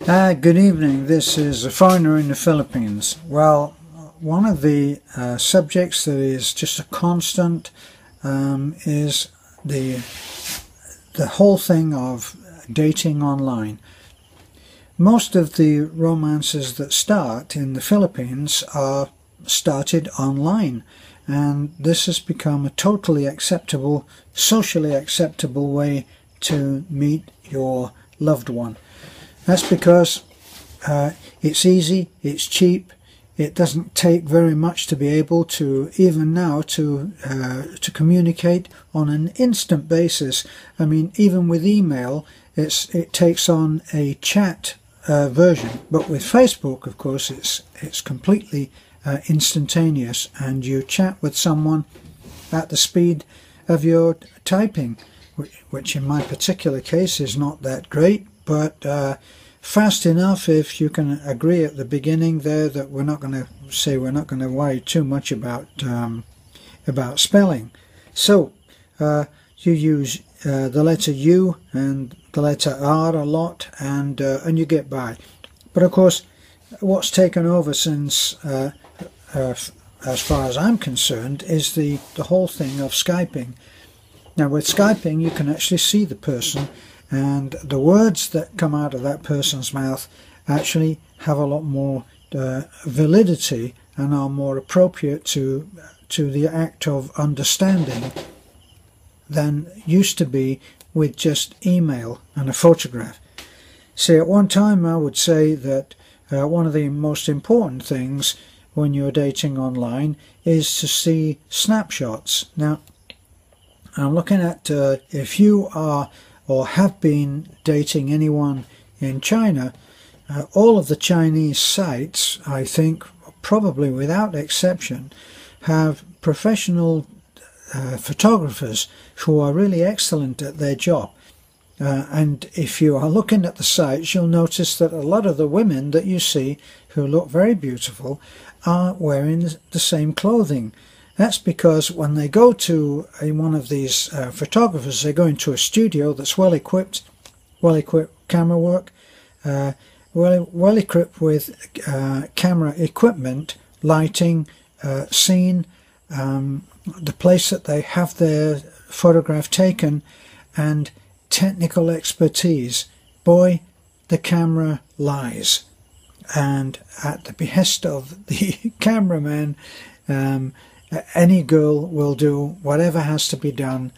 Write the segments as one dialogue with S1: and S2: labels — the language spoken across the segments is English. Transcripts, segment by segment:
S1: Good evening. This is a foreigner in the Philippines. Well, one of the subjects that is just a constant is the whole thing of dating online. Most of the romances that start in the Philippines are started online, and this has become a totally acceptable, socially acceptable way to meet your loved one. That's because it's easy, it's cheap, it doesn't take very much to be able to, even now, to communicate on an instant basis. I mean, even with email, it takes on a chat version, but with Facebook, of course, it's completely instantaneous, and you chat with someone at the speed of your typing, which in my particular case is not that great, but fast enough if you can agree at the beginning there that we're not going to worry too much about spelling. So you use the letter U and the letter R a lot, and you get by. But of course, what's taken over since, as far as I'm concerned, is the whole thing of Skyping. Now with Skyping you can actually see the person, and the words that come out of that person's mouth actually have a lot more validity and are more appropriate to the act of understanding than used to be with just email and a photograph. See, at one time I would say that one of the most important things when you're dating online is to see snapshots. Now, I'm looking at if you are or have been dating anyone in China, all of the Chinese sites, I think, probably without exception, have professional photographers who are really excellent at their job. And if you are looking at the sites, you'll notice that a lot of the women that you see who look very beautiful are wearing the same clothing. That's because when they go to one of these photographers, they go into a studio that's well equipped camera work, well equipped with camera equipment, lighting, scene, the place that they have their photograph taken, and technical expertise. Boy, the camera lies, and at the behest of the cameraman, any girl will do whatever has to be done.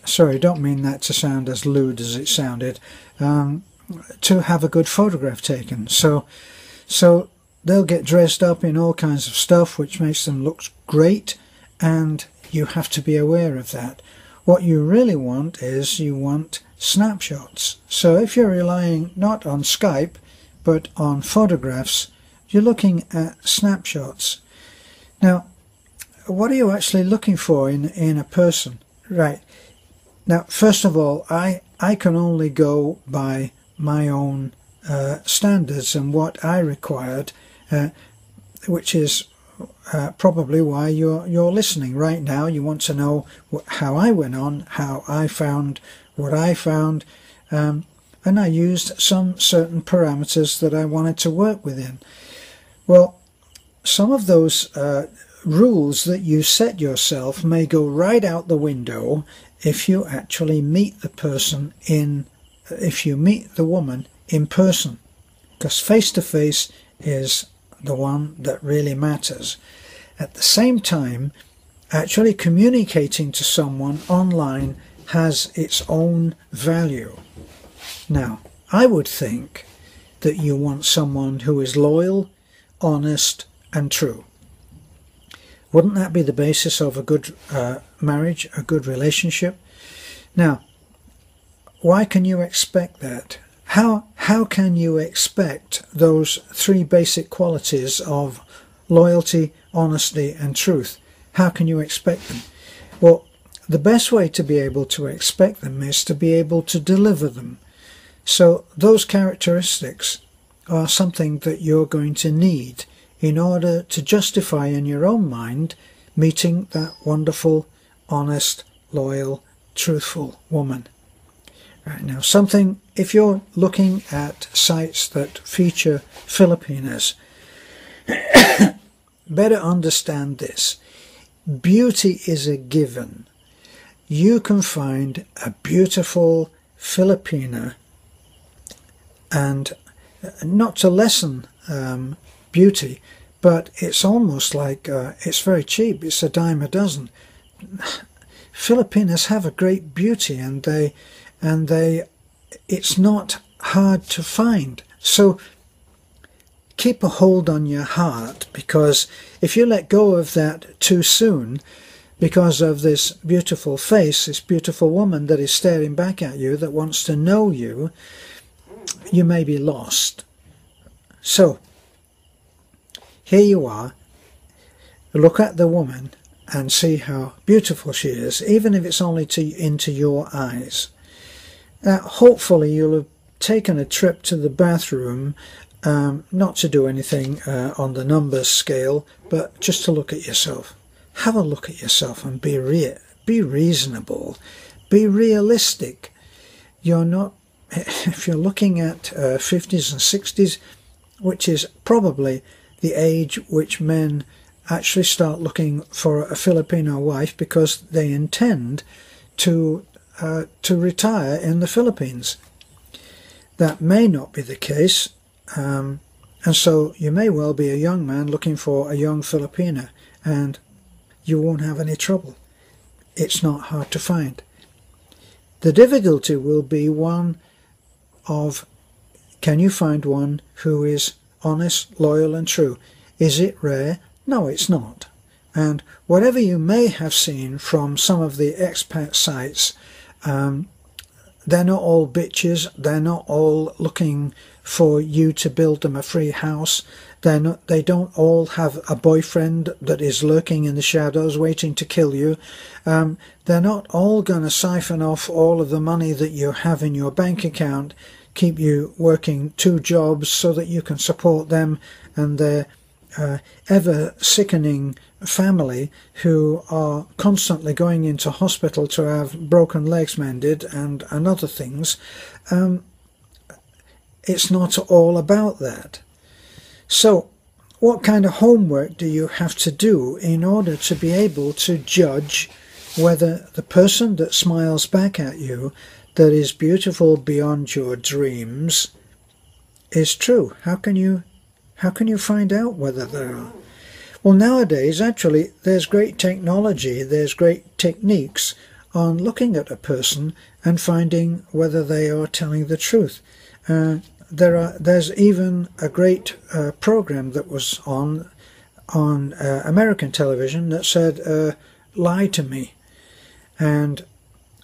S1: Sorry, don't mean that to sound as lewd as it sounded. To have a good photograph taken. So they'll get dressed up in all kinds of stuff which makes them look great, and you have to be aware of that. What you really want is you want snapshots. So if you're relying not on Skype but on photographs, you're looking at snapshots. Now, what are you actually looking for in a person? Right. Now, first of all, I can only go by my own standards and what I required, which is probably why you're listening right now. You want to know how I went on, how I found what I found, and I used some certain parameters that I wanted to work within. Well, some of those rules that you set yourself may go right out the window if you actually meet the person if you meet the woman in person, because face-to-face is the one that really matters. At the same time, actually communicating to someone online has its own value. Now, I would think that you want someone who is loyal, honest, and true. Wouldn't that be the basis of a good marriage, a good relationship? Now, why can you expect that? How can you expect those three basic qualities of loyalty, honesty, and truth? How can you expect them? Well, the best way to be able to expect them is to be able to deliver them. So those characteristics are something that you're going to need in order to justify in your own mind meeting that wonderful, honest, loyal, truthful woman. Right, now something, if you're looking at sites that feature Filipinas, better understand this. Beauty is a given. You can find a beautiful Filipina, and not to lessen beauty, but it's almost like it's very cheap. It's a dime a dozen. Filipinas have a great beauty, and it's not hard to find. So keep a hold on your heart, because if you let go of that too soon, because of this beautiful face, this beautiful woman that is staring back at you, that wants to know you, you may be lost. So here you are. Look at the woman and see how beautiful she is, even if it's only into your eyes. Hopefully you'll have taken a trip to the bathroom, not to do anything on the numbers scale, but just to look at yourself. Have a look at yourself and be reasonable, be realistic. You're not, if you're looking at 50s and 60s, which is probably the age which men actually start looking for a Filipino wife because they intend to retire in the Philippines. That may not be the case, and so you may well be a young man looking for a young Filipina, and you won't have any trouble. It's not hard to find. The difficulty will be one of, can you find one who is honest, loyal and true? Is it rare? No, it's not. And whatever you may have seen from some of the expat sites, they're not all bitches. They're not all looking for you to build them a free house. They don't all have a boyfriend that is lurking in the shadows waiting to kill you. They're not all going to siphon off all of the money that you have in your bank account, keep you working 2 jobs so that you can support them and their ever-sickening family, who are constantly going into hospital to have broken legs mended and other things. It's not all about that. So what kind of homework do you have to do in order to be able to judge whether the person that smiles back at you, that is beautiful beyond your dreams, is true? How can you find out whether they are? Well, nowadays, actually, there's great technology, there's great techniques on looking at a person and finding whether they are telling the truth. There's even a great program that was on American television that said, "Lie to me," and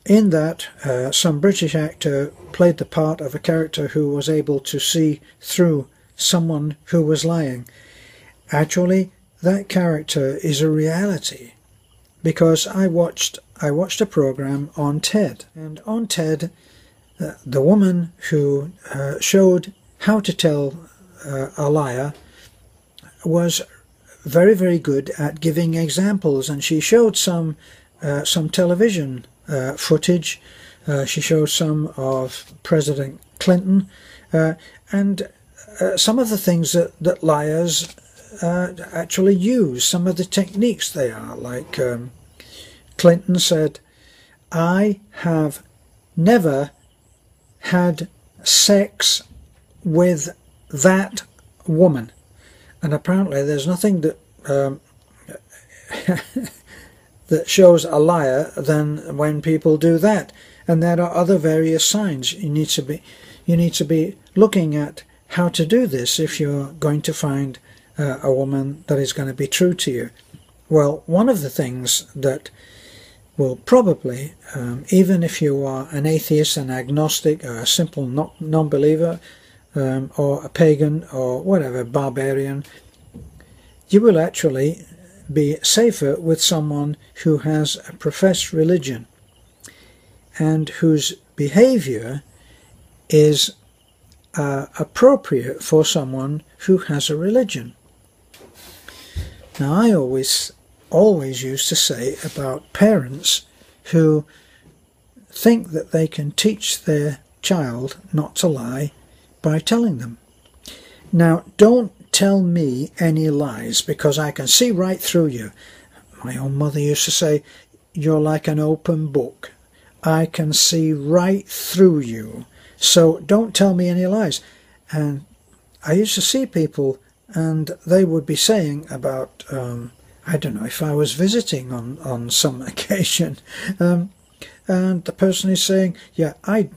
S1: in that, some British actor played the part of a character who was able to see through someone who was lying. Actually, that character is a reality, because I watched a program on TED, and on TED, the woman who showed how to tell a liar was very, very good at giving examples, and she showed some television footage. She showed some of President Clinton, and some of the things that liars actually use, some of the techniques they are. Like Clinton said, "I have never had sex with that woman," and apparently there's nothing that that shows a liar than when people do that. And there are other various signs. You need to be looking at how to do this if you're going to find a woman that is going to be true to you. Well, one of the things that will probably, even if you are an atheist, an agnostic, or a simple non-believer, or a pagan, or whatever, barbarian, you will actually be safer with someone who has a professed religion and whose behavior is appropriate for someone who has a religion. Now, I always used to say about parents who think that they can teach their child not to lie by telling them. Now, don't tell me any lies, because I can see right through you. My own mother used to say, you're like an open book. I can see right through you. So don't tell me any lies. And I used to see people, and they would be saying about, I don't know, if I was visiting on some occasion, and the person is saying, yeah, I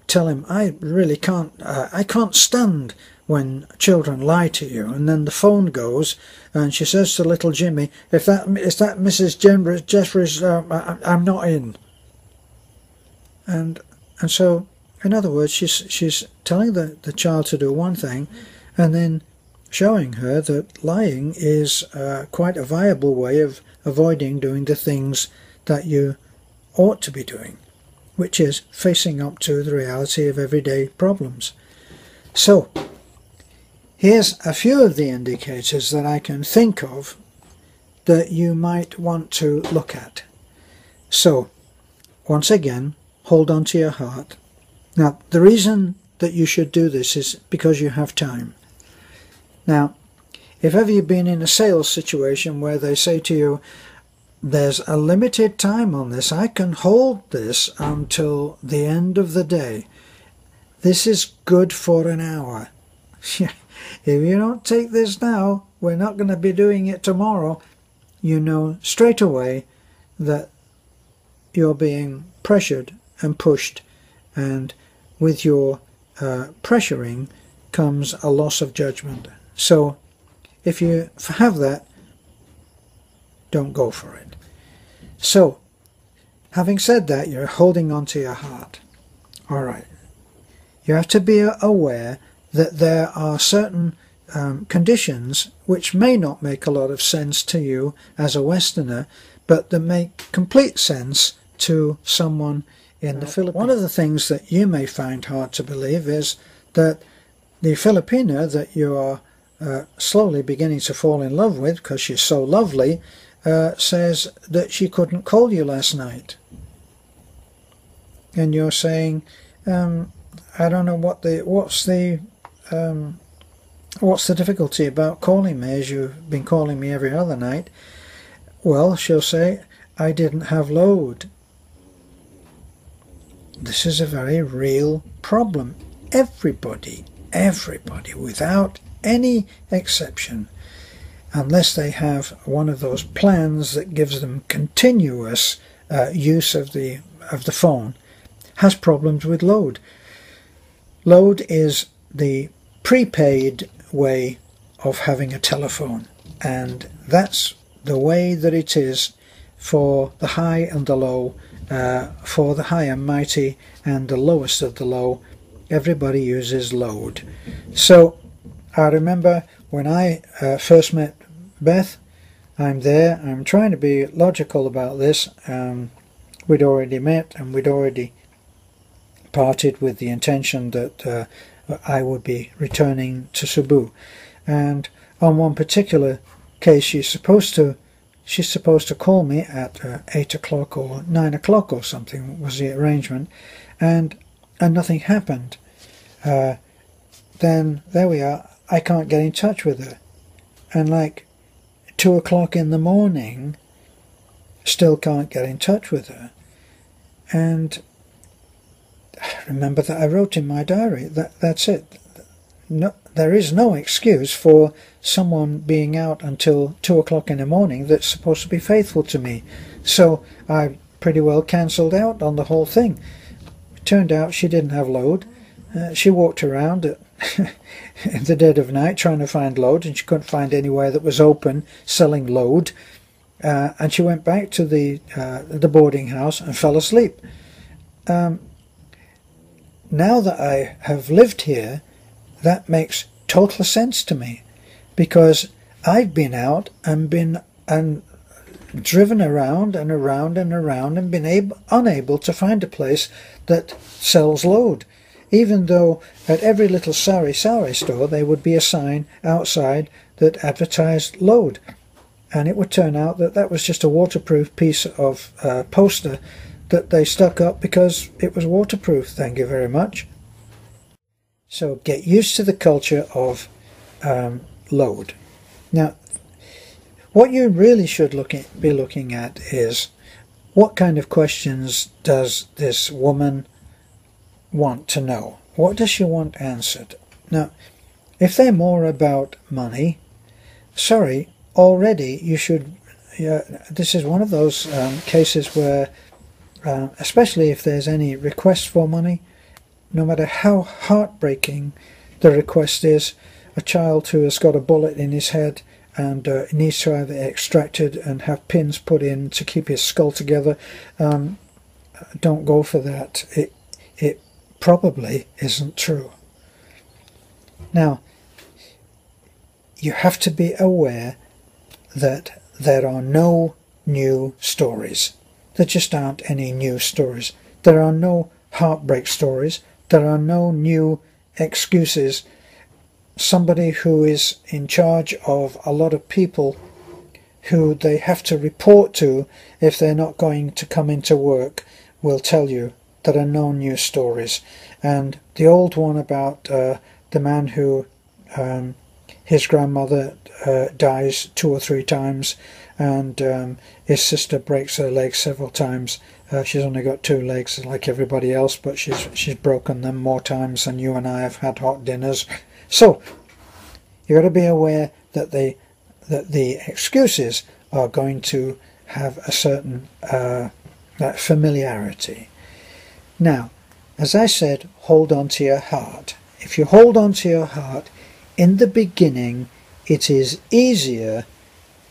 S1: tell him, I really can't, I can't stand when children lie to you. And then the phone goes, and she says to little Jimmy, is that Mrs. Jeffries, I'm not in. And so, in other words, she's telling the child to do one thing, and then showing her that lying is quite a viable way of avoiding doing the things that you ought to be doing, which is facing up to the reality of everyday problems. So, here's a few of the indicators that I can think of that you might want to look at. So, once again, hold on to your heart. Now, the reason that you should do this is because you have time. Now, if ever you've been in a sales situation where they say to you, there's a limited time on this, I can hold this until the end of the day. This is good for an hour. If you don't take this now, we're not going to be doing it tomorrow. You know straight away that you're being pressured and pushed, and with your pressuring comes a loss of judgment. So if you have that, don't go for it. So, having said that, you're holding on to your heart. All right. You have to be aware that there are certain conditions which may not make a lot of sense to you as a Westerner, but that make complete sense to someone in the Philippines. One of the things that you may find hard to believe is that the Filipina that you are slowly beginning to fall in love with, because she's so lovely, says that she couldn't call you last night. And you're saying, I don't know what's the difficulty about calling me, as you've been calling me every other night. Well, she'll say, I didn't have load. This is a very real problem. Everybody, without any exception, unless they have one of those plans that gives them continuous use of the phone, has problems with load. Load is the prepaid way of having a telephone, and that's the way that it is for the high and the low, for the high and mighty and the lowest of the low. Everybody uses load. So I remember when I first met Beth, I'm there, I'm trying to be logical about this. We'd already met and we'd already parted with the intention that I would be returning to Cebu. And on one particular case, she's supposed to call me at 8 o'clock or 9 o'clock or something was the arrangement, and nothing happened. Then there we are, I can't get in touch with her, and like 2 o'clock in the morning, still can't get in touch with her. And I remember that I wrote in my diary that's it. No, there is no excuse for someone being out until 2 o'clock in the morning that's supposed to be faithful to me. So I pretty well cancelled out on the whole thing. It turned out she didn't have load. She walked around in the dead of night trying to find load, and she couldn't find anywhere that was open selling load. And she went back to the boarding house and fell asleep. Now that I have lived here, that makes total sense to me, because I've been out and driven around and around and around and been unable to find a place that sells load, even though at every little sari store there would be a sign outside that advertised load, and it would turn out that that was just a waterproof piece of poster that they stuck up because it was waterproof. Thank you very much. So get used to the culture of load. Now, what you really should be looking at is, what kind of questions does this woman want to know? What does she want answered? Now, if they're more about money, sorry, already you should, this is one of those cases where, especially if there's any request for money, no matter how heartbreaking the request is, a child who has got a bullet in his head and needs to have it extracted and have pins put in to keep his skull together, don't go for that. It probably isn't true. Now, you have to be aware that there are no new stories. There just aren't any new stories. There are no heartbreak stories. There are no new excuses. Somebody who is in charge of a lot of people who they have to report to if they're not going to come into work will tell you there are no new stories. And the old one about the man who his grandmother dies 2 or 3 times, and his sister breaks her leg several times. She's only got 2 legs like everybody else, but she's broken them more times than you and I have had hot dinners. So you've got to be aware that the excuses are going to have a certain familiarity. Now, as I said, hold on to your heart. If you hold on to your heart, in the beginning, it is easier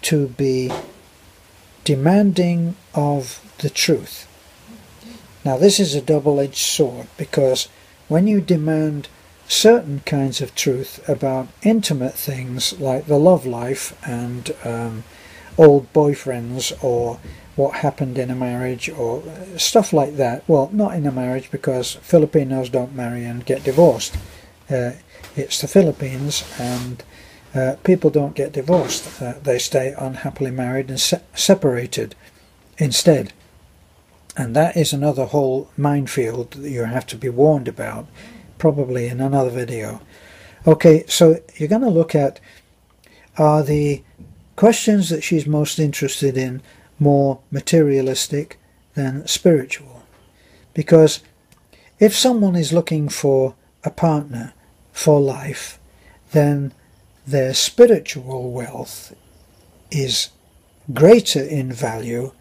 S1: to be demanding of the truth. Now, this is a double-edged sword, because when you demand certain kinds of truth about intimate things like the love life and old boyfriends, or what happened in a marriage, or stuff like that. Well, not in a marriage, because Filipinos don't marry and get divorced. It's the Philippines, and people don't get divorced. They stay unhappily married and separated instead. And that is another whole minefield that you have to be warned about, probably in another video. Okay, so you're going to look at, are the questions that she's most interested in more materialistic than spiritual? Because if someone is looking for a partner for life, then their spiritual wealth is greater in value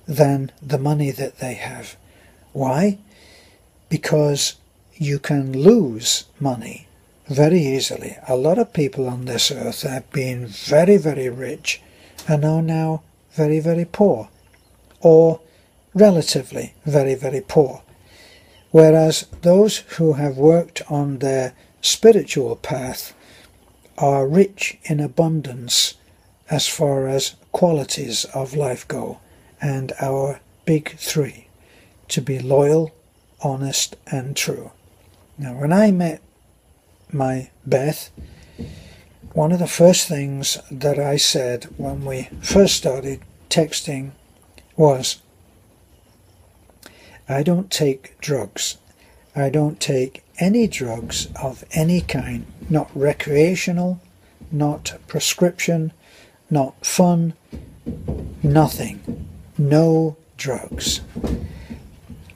S1: than the money that they have. Why? Because you can lose money very easily. A lot of people on this earth have been very, very rich and are now very, very poor, or relatively very, very poor. Whereas those who have worked on their spiritual path are rich in abundance as far as qualities of life go, and our big 3, to be loyal, honest and true. Now, when I met my Beth, one of the first things that I said when we first started texting was, I don't take drugs. I don't take any drugs of any kind, not recreational, not prescription, not fun, nothing. No drugs.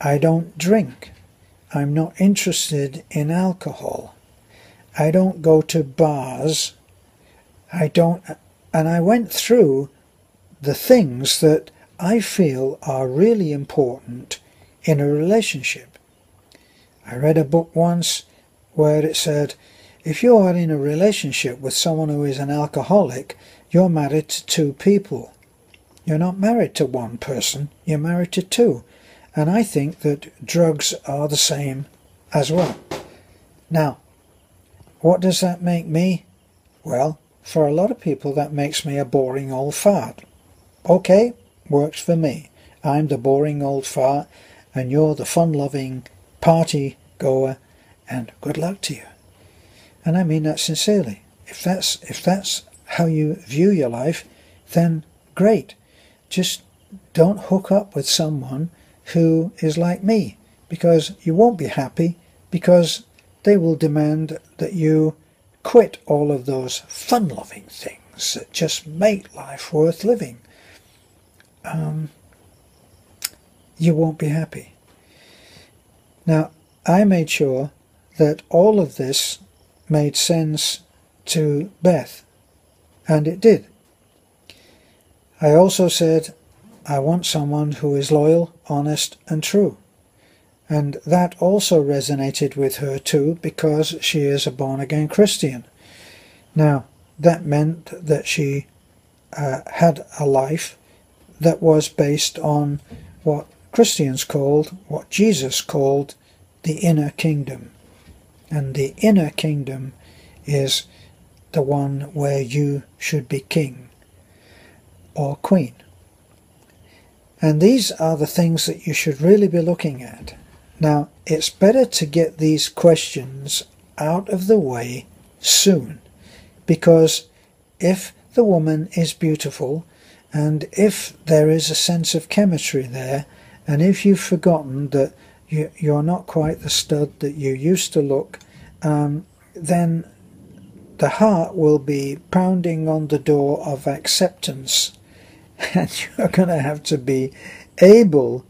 S1: I don't drink. I'm not interested in alcohol. I don't go to bars. And I went through the things that I feel are really important in a relationship. I read a book once where it said, if you are in a relationship with someone who is an alcoholic, you're married to 2 people. You're not married to 1 person, you're married to 2. And I think that drugs are the same as well. Now, what does that make me? Well, for a lot of people that makes me a boring old fart. Okay, works for me. I'm the boring old fart, and you're the fun-loving party goer, and good luck to you. And I mean that sincerely. If that's how you view your life, then great. Just don't hook up with someone who is like me, because you won't be happy, because they will demand that you quit all of those fun-loving things that just make life worth living. You won't be happy. Now, I made sure that all of this made sense to Beth, and it did. I also said, I want someone who is loyal, honest, and true. And that also resonated with her too, because she is a born-again Christian. Now, that meant that she had a life that was based on what Christians called, what Jesus called, the inner kingdom. And the inner kingdom is the one where you should be king or queen. And these are the things that you should really be looking at. Now, it's better to get these questions out of the way soon, because if the woman is beautiful, and if there is a sense of chemistry there, and if you've forgotten that you're not quite the stud that you used to look, then the heart will be pounding on the door of acceptance, and you're going to have to be able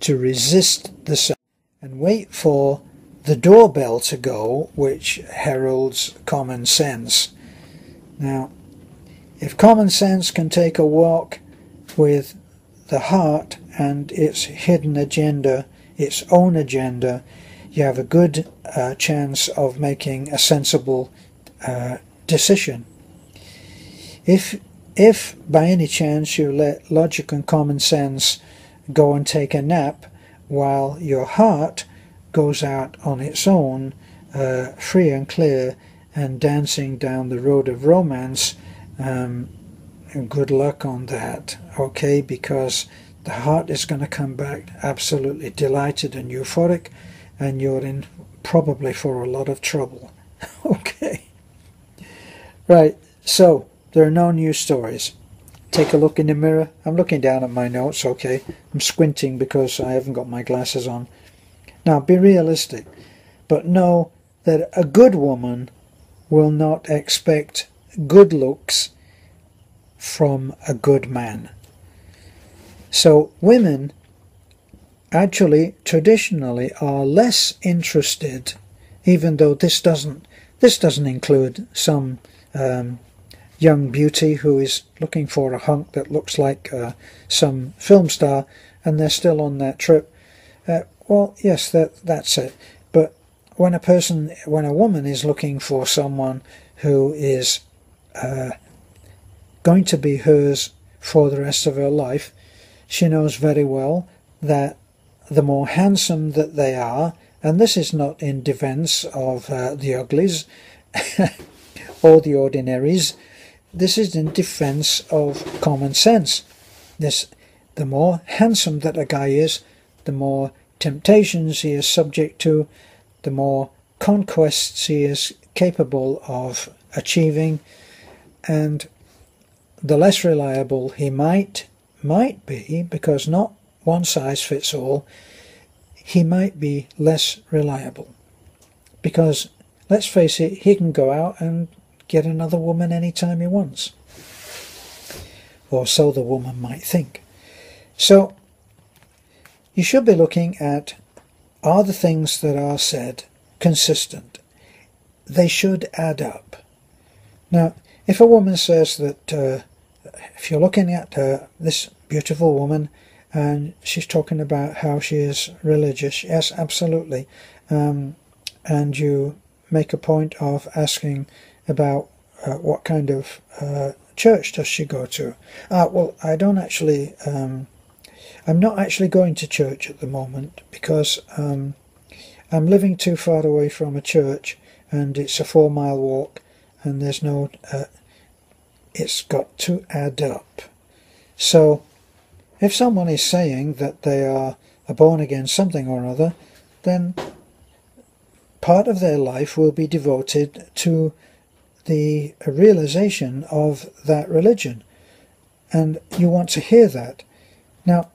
S1: to resist the sound and wait for the doorbell to go, which heralds common sense. Now, if common sense can take a walk with the heart and its hidden agenda, its own agenda, you have a good chance of making a sensible decision. If by any chance you let logic and common sense go and take a nap while your heart goes out on its own, free and clear, and dancing down the road of romance, good luck on that, okay, because the heart is going to come back absolutely delighted and euphoric, and you're in probably for a lot of trouble. Okay. Right, so there are no new stories. Take a look in the mirror. I'm looking down at my notes, okay. I'm squinting because I haven't got my glasses on. Now, be realistic, but know that a good woman will not expect good looks from a good man. So women actually traditionally are less interested, even though this doesn't include some young beauty who is looking for a hunk that looks like some film star, and they're still on that trip. Well, yes, that's it. But when a woman is looking for someone who is going to be hers for the rest of her life, she knows very well that the more handsome that they are, and this is not in defense of the uglies or the ordinaries, this is in defense of common sense. The more handsome that a guy is, the more temptations he is subject to, the more conquests he is capable of achieving, and the less reliable he might be, because not one size fits all, he might be less reliable. Because, let's face it, he can go out and get another woman anytime he wants. Or so the woman might think. So, you should be looking at, are the things that are said consistent? They should add up. Now, if a woman says that, if you're looking at this beautiful woman, and she's talking about how she is religious, yes, absolutely, and you make a point of asking about what kind of church does she go to. Well, I don't actually, I'm not actually going to church at the moment, because I'm living too far away from a church, and it's a 4-mile walk, and there's no, it's got to add up. So, if someone is saying that they are a born-again something or other, then part of their life will be devoted to the realization of that religion. And you want to hear that. Now,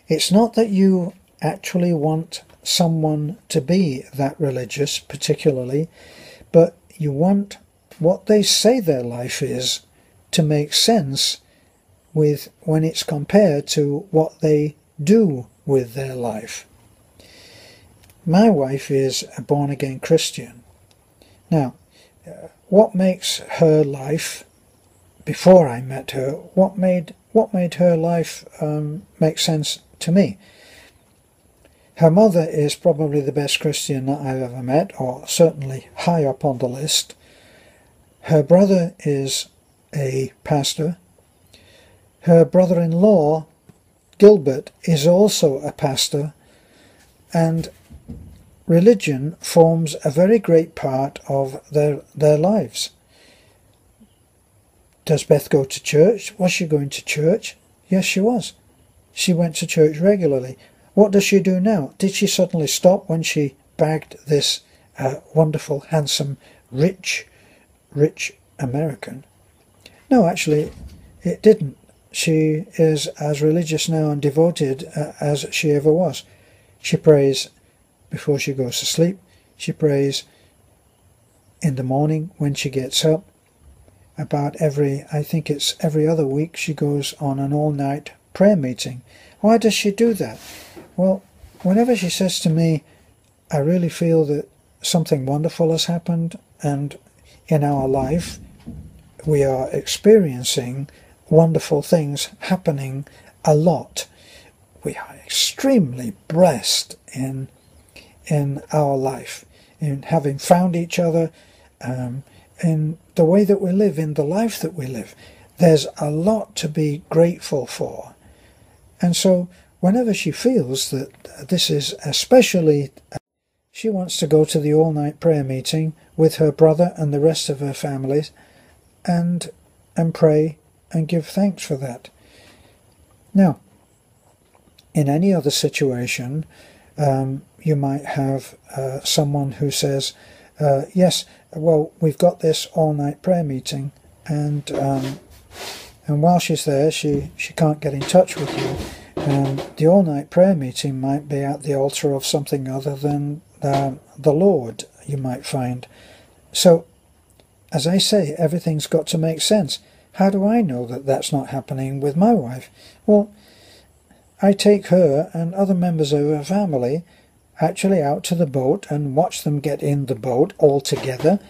S1: it's not that you actually want someone to be that religious particularly, but you want what they say their life is to make sense with when it's compared to what they do with their life. My wife is a born-again Christian. Now, what makes her life, before I met her, what made her life make sense to me? Her mother is probably the best Christian that I've ever met, or certainly high up on the list. Her brother is a pastor. Her brother-in-law, Gilbert, is also a pastor, and religion forms a very great part of their lives. Does Beth go to church? Was she going to church? Yes, she was. She went to church regularly. What does she do now? Did she suddenly stop when she bagged this wonderful, handsome, rich American? No, actually, it didn't. She is as religious now and devoted as she ever was. She prays before she goes to sleep. She prays in the morning when she gets up. I think it's every other week, she goes on an all-night prayer meeting. Why does she do that? Well, whenever she says to me, I really feel that something wonderful has happened, and in our life we are experiencing wonderful things happening a lot. We are extremely blessed in our life, in having found each other, in the way that we live, in the life that we live. There's a lot to be grateful for. And so whenever she feels that this is especially, she wants to go to the all-night prayer meeting with her brother and the rest of her families and pray and give thanks for that. Now, in any other situation, you might have someone who says, yes, well, we've got this all-night prayer meeting, and while she's there, she can't get in touch with you. And the all-night prayer meeting might be at the altar of something other than the Lord, you might find. So, as I say, everything's got to make sense. How do I know that that's not happening with my wife? Well, I take her and other members of her family actually out to the boat and watch them get in the boat all together,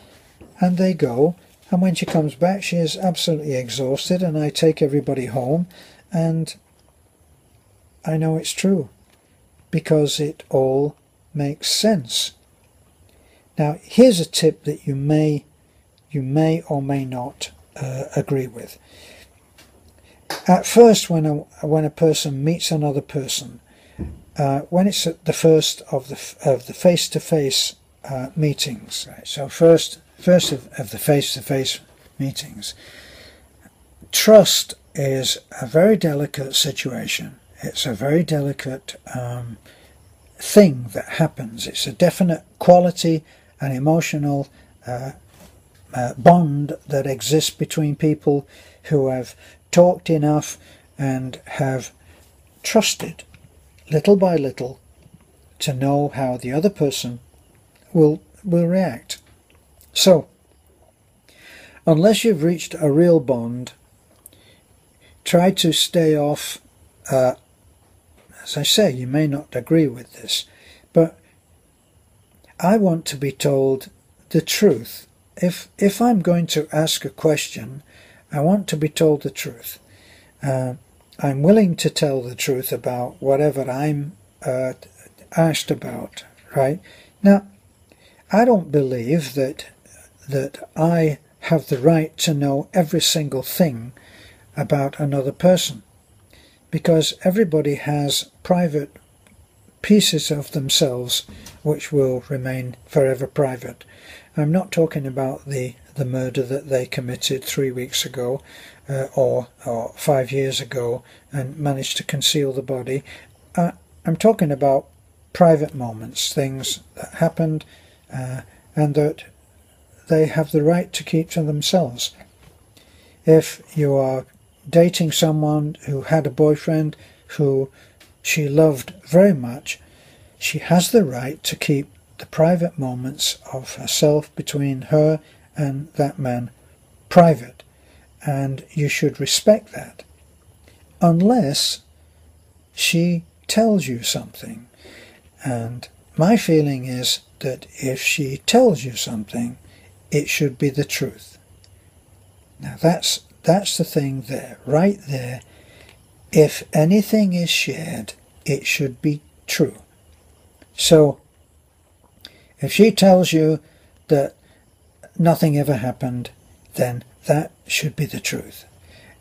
S1: and they go, and when she comes back she is absolutely exhausted, and I take everybody home, and I know it's true because it all makes sense. Now, here's a tip that you may or may not agree with. At first, when a person meets another person, when it's at the first of the face-to-face meetings, right? So first of the face-to-face meetings, trust is a very delicate situation. It's a very delicate thing that happens. It's a definite quality and emotional bond that exists between people who have talked enough and have trusted little by little to know how the other person will react. So, unless you've reached a real bond, try to stay off. As I say, you may not agree with this, but I want to be told the truth. If I'm going to ask a question, I want to be told the truth. I'm willing to tell the truth about whatever I'm asked about, right? Now, I don't believe that I have the right to know every single thing about another person, because everybody has private pieces of themselves which will remain forever private. I'm not talking about the murder that they committed 3 weeks ago or 5 years ago and managed to conceal the body. I'm talking about private moments, things that happened and that they have the right to keep to themselves. If you are dating someone who had a boyfriend who she loved very much, she has the right to keep the private moments of herself between her and that man private, and you should respect that, unless she tells you something. And my feeling is that if she tells you something, it should be the truth. Now that's the thing there, right there. If anything is shared, it should be true. So if she tells you that nothing ever happened, then that should be the truth.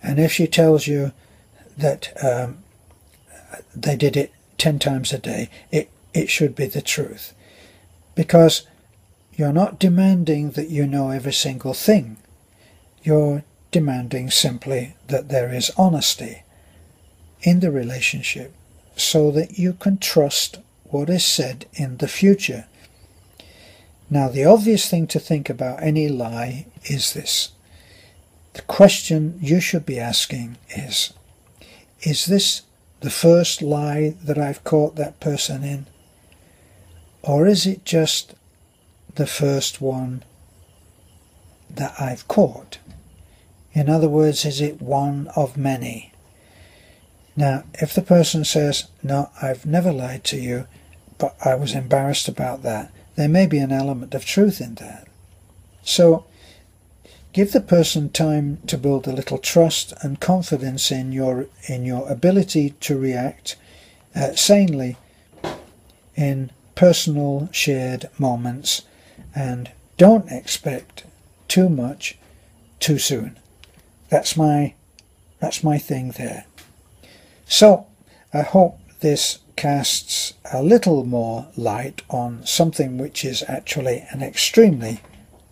S1: And if she tells you that they did it 10 times a day, it should be the truth. Because you're not demanding that you know every single thing. You're demanding simply that there is honesty in the relationship so that you can trust what is said in the future. Now, the obvious thing to think about any lie is this. The question you should be asking is this the first lie that I've caught that person in? Or is it just the first one that I've caught? In other words, is it one of many? Now, if the person says, no, I've never lied to you, but I was embarrassed about that, there may be an element of truth in that. So give the person time to build a little trust and confidence in your ability to react sanely in personal shared moments, and don't expect too much too soon. That's my thing there. So I hope this casts a little more light on something which is actually an extremely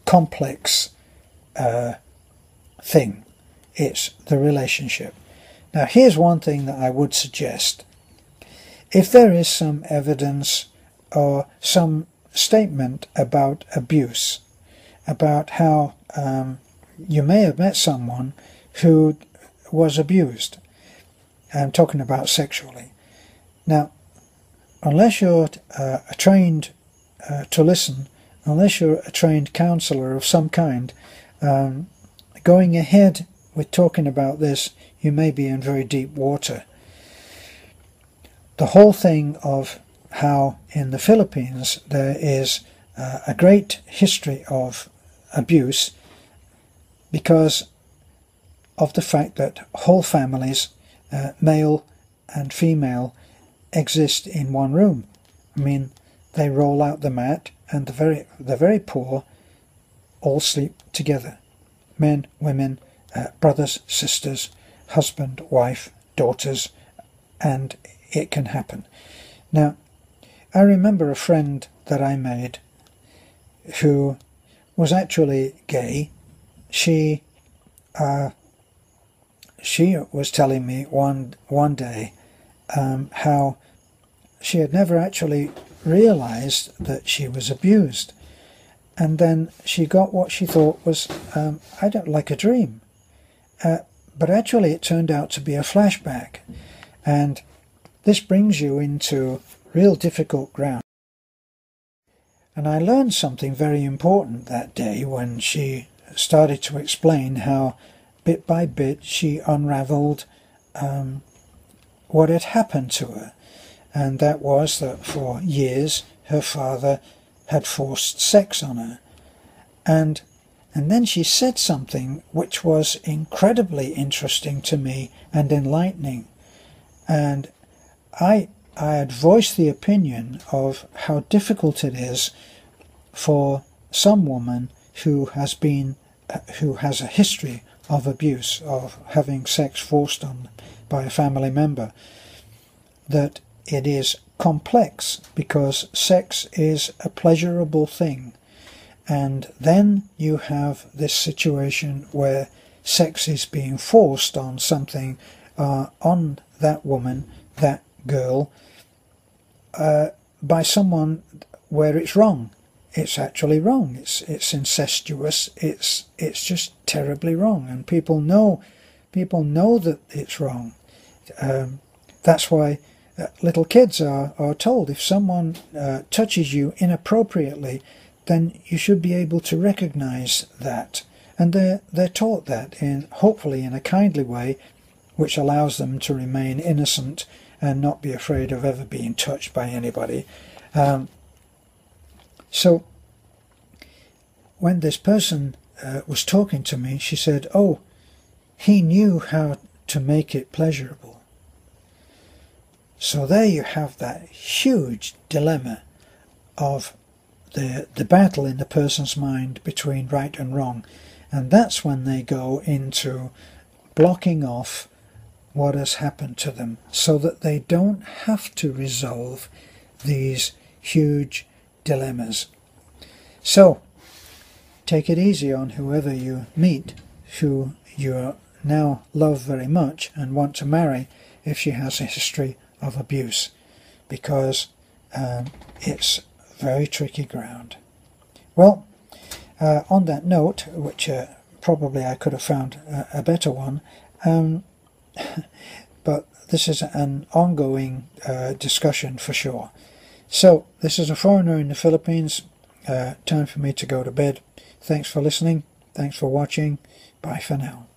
S1: complex thing. It's the relationship. Now, here's one thing that I would suggest. If there is some evidence or some statement about abuse, about how you may have met someone who was abused, I'm talking about sexually. Now, unless you're trained to listen, unless you're a trained counsellor of some kind, going ahead with talking about this, you may be in very deep water. The whole thing of how in the Philippines there is a great history of abuse because of the fact that whole families, male and female, exist in one room. I mean, they roll out the mat and the very poor all sleep together. Men, women, brothers, sisters, husband, wife, daughters, and it can happen. Now, I remember a friend that I made who was actually gay. She was telling me one day how she had never actually realized that she was abused. And then she got what she thought was, I don't like a dream. But actually it turned out to be a flashback. And this brings you into real difficult ground. And I learned something very important that day when she started to explain how bit by bit she unravelled what had happened to her. And that was that for years her father had forced sex on her. And then she said something which was incredibly interesting to me and enlightening. And I had voiced the opinion of how difficult it is for some woman who has a history of abuse, of having sex forced on by a family member, that it is complex because sex is a pleasurable thing. And then you have this situation where sex is being forced on something, on that woman, that girl, by someone where it's wrong. It's actually wrong. It's incestuous. It's just terribly wrong, and people know that it's wrong. That's why little kids are told if someone touches you inappropriately, then you should be able to recognize that. And they're taught that, hopefully in a kindly way, which allows them to remain innocent and not be afraid of ever being touched by anybody. So when this person was talking to me, she said, oh, he knew how to make it pleasurable. So there you have that huge dilemma of the battle in the person's mind between right and wrong. And that's when they go into blocking off what has happened to them, so that they don't have to resolve these huge dilemmas. So take it easy on whoever you meet, who you now love very much and want to marry, if she has a history of abuse, because it's very tricky ground. Well, on that note, which probably I could have found a better one, but this is an ongoing discussion for sure. So this is a foreigner in the Philippines. Time for me to go to bed. Thanks for listening. Thanks for watching. Bye for now.